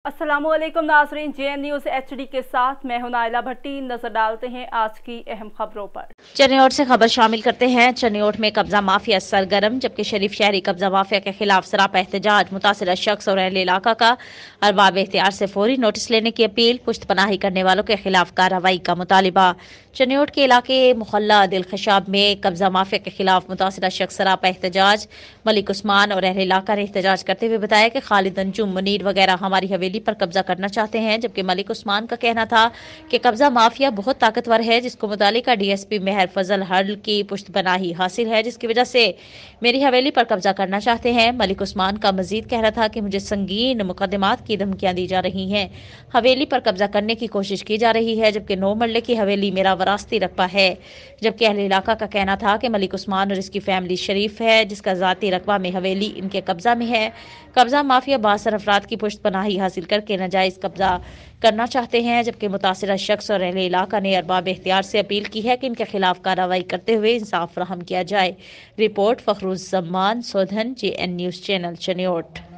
अस्सलाम वालेकुम नाज़रीन, JN न्यूज़ HD के साथ मैं हूं नाइला भट्टी। नजर डालते हैं आज की अहम खबरों पर। चनियोट से खबर शामिल करते हैं। चनियोट में कब्जा माफिया सरगर्म, जबकि शरीफ शहरी कब्जा माफिया के खिलाफ सरापा एहतजाज। मुतासिरा शख्स और अहले इलाका का अरबाब एख्तियार से फौरी नोटिस लेने की अपील। पुश्तपनाही करने वालों के खिलाफ कार्रवाई का मुतालिबा। चनियोट के इलाके मोहल्ला दिल खशाब में कब्जा माफिया के खिलाफ मुतासिरा शख्स सरापा एहतजाज। मलिक उस्मान और अहले इलाका ने एहतजाज करते हुए बताया कि खालिद अंजुम, मुनीर वगैरह हमारी हवेली पर कब्जा करना चाहते हैं, जबकि मलिक उस्मान का कहना था कि कब्जा माफिया बहुत ताकतवर है, जिसको मुतालिका DSP मेहर फजल हल की पुश्तपनाही हासिल है, जिसकी वजह से मेरी हवेली पर कब्जा करना चाहते हैं। मलिक उस्मान का मजीद कहना था कि मुझे संगीन मुकदमात की धमकियां दी जा रही हैं, हवेली पर कब्जा करने की कोशिश की जा रही है, जबकि 9 मरले की हवेली मेरा वरासती रकबा है। जबकि अहले इलाका का कहना था कि मलिक उस्मान और इसकी फैमिली शरीफ है, जिसका जाती रकबा में हवेली इनके कब्जा में है। कब्जा माफिया बासर अफराद की पुश्तपनाही हासिल करके नाजायज कब्जा करना चाहते हैं, जबकि मुतासिरा शख्स और अहले इलाका ने अरबाब इख्तियार से अपील की है कि इनके खिलाफ कार्रवाई करते हुए इंसाफ फराहम किया जाए। Report Fakhruzzaman Sodhan, JN news channel Chiniot.